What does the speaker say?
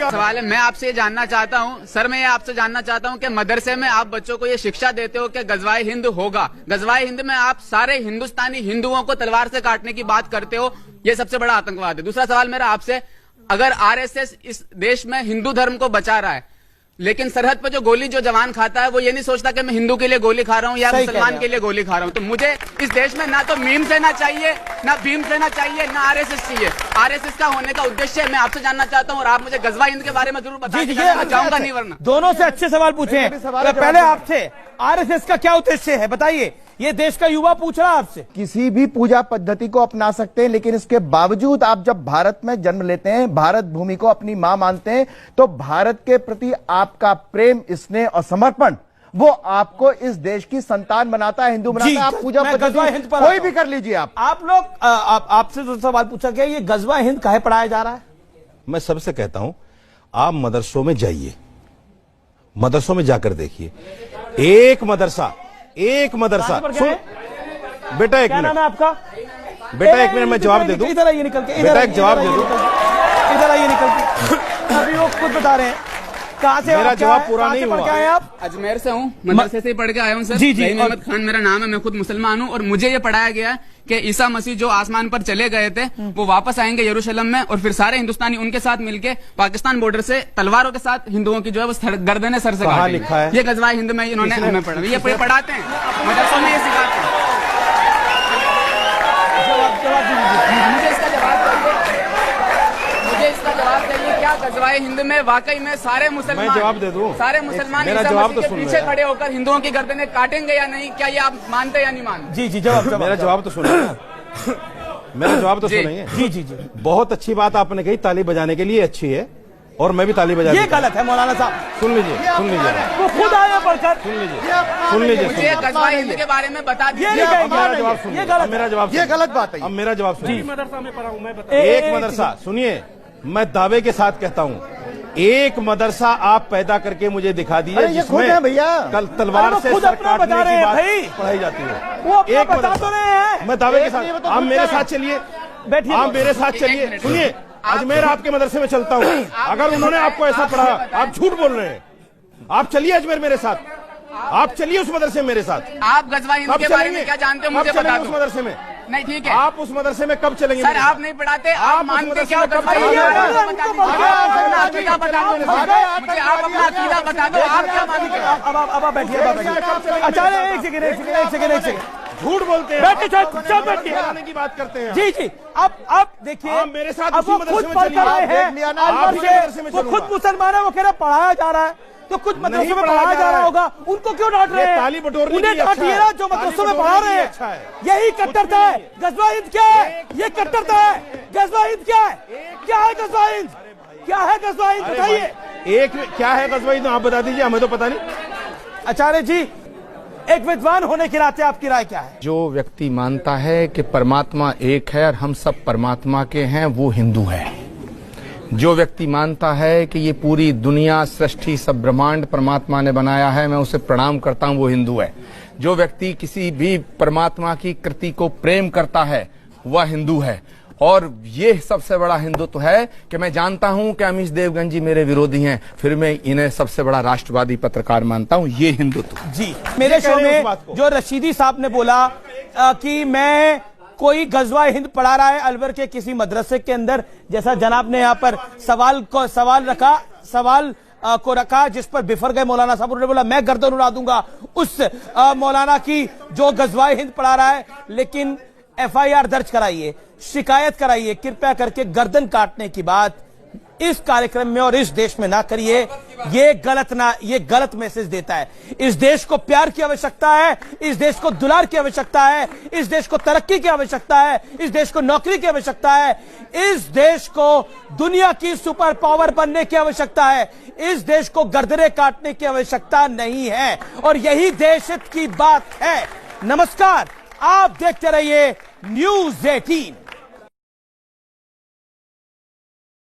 सवाल है, मैं आपसे ये जानना चाहता हूँ सर, मैं ये आपसे जानना चाहता हूँ कि मदरसे में आप बच्चों को ये शिक्षा देते हो कि गजवाए हिंद होगा, गजवाए हिंद में आप सारे हिंदुस्तानी हिंदुओं को तलवार से काटने की बात करते हो, ये सबसे बड़ा आतंकवाद है। दूसरा सवाल मेरा आपसे, अगर आरएसएस इस देश में हिंदू धर्म को बचा रहा है, लेकिन सरहद पर जो गोली जो जवान खाता है वो ये नहीं सोचता कि मैं हिंदू के लिए गोली खा रहा हूँ या मुसलमान के लिए गोली खा रहा हूँ, तो मुझे इस देश में ना तो मीम सेना चाहिए, ना भीम सेना चाहिए, ना आरएसएस चाहिए। आरएसएस का होने का उद्देश्य मैं आपसे जानना चाहता हूँ और आप मुझे गजवा हिंद के बारे में जरूर बताइए, जाऊंगा नहीं वरना। दोनों से अच्छे सवाल पूछे, पहले आपसे आरएसएस का क्या उद्देश्य है बताइए, ये देश का युवा पूछ रहा है आपसे। किसी भी पूजा पद्धति को अपना सकते हैं, लेकिन इसके बावजूद आप जब भारत में जन्म लेते हैं, भारत भूमि को अपनी मां मानते हैं, तो भारत के प्रति आपका प्रेम, स्नेह और समर्पण वो आपको इस देश की संतान बनाता है, हिंदू बनाता है। आप पूजा पद्धति कोई भी कर लीजिए। आप लोग आपसे जो सवाल पूछा गया, ये गजवा हिंद काहे पढ़ाया जा रहा है? मैं सबसे कहता हूं, आप मदरसों में जाइए, मदरसों में जाकर देखिए, एक मदरसा सुन बेटा, एक मिनट आपका बेटा, एक मिनट मैं जवाब दे दूं। इधर आइए निकल के, बेटा एक जवाब दे दूं, इधर आइए निकल के। अभी वो खुद बता रहे हैं कहां से, मेरा जवाब पूरा नहीं हुआ। आप अजमेर से हूँ, मदरसे से ही पढ़ के आया हूँ सर। जी अहमद खान मेरा नाम है, मैं खुद मुसलमान हूँ और मुझे ये पढ़ाया गया है कि ईसा मसीह जो आसमान पर चले गए थे वो वापस आएंगे यरूशलेम में और फिर सारे हिंदुस्तानी उनके साथ मिलके पाकिस्तान बॉर्डर से तलवारों के साथ हिंदुओं की जो है वो गर्दनें सर से काटेंगे। लिखा है ये गजवाए हिंद में इन्होंने हमें पढ़ा, ये पढ़ाते हैं मदरसों में, ये सिखाते हैं। मुझे इसका जवाब चाहिए, क्या गजवाए हिंद में वाकई में सारे मुसलमान, मैं जवाब दे दूं, सारे मुसलमान मेरा ईसा जवाब मसीह तो के सुन पीछे खड़े होकर हिंदुओं की गर्दनें काटेंगे या नहीं, क्या ये आप मानते या नहीं मानते? जी जवाब मेरा जवाब तो सुनिए, मेरा जवाब तो सुनिए। जी बहुत अच्छी बात आपने कही, ताली बजाने के लिए अच्छी है और मैं भी ताली बजा, ये गलत है मौलाना साहब। सुन लीजिए वो खुद आया पढ़कर, सुन लीजिए। मुझे गजवाए हिंद के बारे में बता दीजिए। मेरा जवाब, ये गलत बात है। अब मेरा जवाब सुनिए। मदरसा में पढ़ा हूं मैं, एक मदरसा, सुनिए मैं दावे के साथ कहता हूं, एक मदरसा आप पैदा करके मुझे दिखा दीजिए जिसमें भैया कल तलवार से सर काटने की बात पढ़ाई जाती है। एक बता तो रहे हैं, मैं दावे के साथ, आप मेरे साथ चलिए, बैठिए, आप मेरे साथ चलिए, सुनिए। अजमेर आपके मदरसे में चलता हूँ, अगर उन्होंने आपको ऐसा पढ़ा, आप झूठ बोल रहे हैं। आप चलिए अजमेर मेरे साथ, आप चलिए उस मदरसे में मेरे साथ। आप गजवाए हिंद के बारे में क्या जानते हो मुझे बता दो। उस मदरसे में नहीं, ठीक है, आप उस मदरसे में कब चलेंगे? सर आप नहीं पढ़ाते, आप मानते क्या? मुझे आप अपना अकीदा बता दो, आप क्या मानते हो? अब बैठिए। अच्छा एक सेकंड, झूठ बोलते हैं, बैठिए की बात करते हैं। जी अब देखिए, आप मेरे साथ अब वो खुद पढ़ कर रहे हैं, वो खुद मुसलमान है, वो कह रहे पढ़ाया जा रहा है, तो कुछ मदरसों में पढ़ाया जा रहा होगा, उनको क्यों डांट रहे हैं? ताली बटोरने उन्हें डांटिए ना जो मदरसों में पढ़ा रहे हैं। यही कट्टरता है। गजवा हिंद क्या है? ये कट्टरता है। गजवा हिंद क्या है? क्या है गजवा हिंद? क्या है गजवा हिंद बताइए। एक क्या है गजवा हिंद, आप बता दीजिए, हमें तो पता नहीं। आचार्य जी, एक विद्वान होने के नाते आपकी राय क्या है? जो व्यक्ति मानता है कि परमात्मा एक है और हम सब परमात्मा के हैं, वो हिंदू है। जो व्यक्ति मानता है कि ये पूरी दुनिया, सृष्टि, सब ब्रह्मांड परमात्मा ने बनाया है, मैं उसे प्रणाम करता हूं, वो हिंदू है। जो व्यक्ति किसी भी परमात्मा की कृति को प्रेम करता है, वह हिंदू है। और ये सबसे बड़ा हिंदुत्व है कि मैं जानता हूं कि अमीश देवगन जी मेरे विरोधी हैं, फिर मैं इन्हें सबसे बड़ा राष्ट्रवादी पत्रकार मानता हूं। ये हिंदुत्व। जी, मेरे शो में जो रशीदी साहब ने बोला कि मैं कोई गजवा हिंद पढ़ा रहा है अलवर के किसी मदरसे के अंदर, जैसा जनाब ने यहाँ पर सवाल को रखा जिस पर बिफर गए मौलाना साहब। उन्होंने बोला मैं गर्दन उड़ा दूंगा उस मौलाना की जो गजवा हिंद पढ़ा रहा है, लेकिन FIR दर्ज कराइए, शिकायत कराइए, कृपया करके गर्दन काटने की बात इस कार्यक्रम में और इस देश में ना करिए। ये गलत मैसेज देता है। इस देश को प्यार की आवश्यकता है, इस देश को दुलार की आवश्यकता है, इस देश को तरक्की की आवश्यकता है, इस देश को नौकरी की आवश्यकता है, इस देश को दुनिया की सुपर पावर बनने की आवश्यकता है, इस देश को गर्दनें काटने की आवश्यकता नहीं है। और यही देश हित की बात है। नमस्कार, आप देखते रहिए News 18।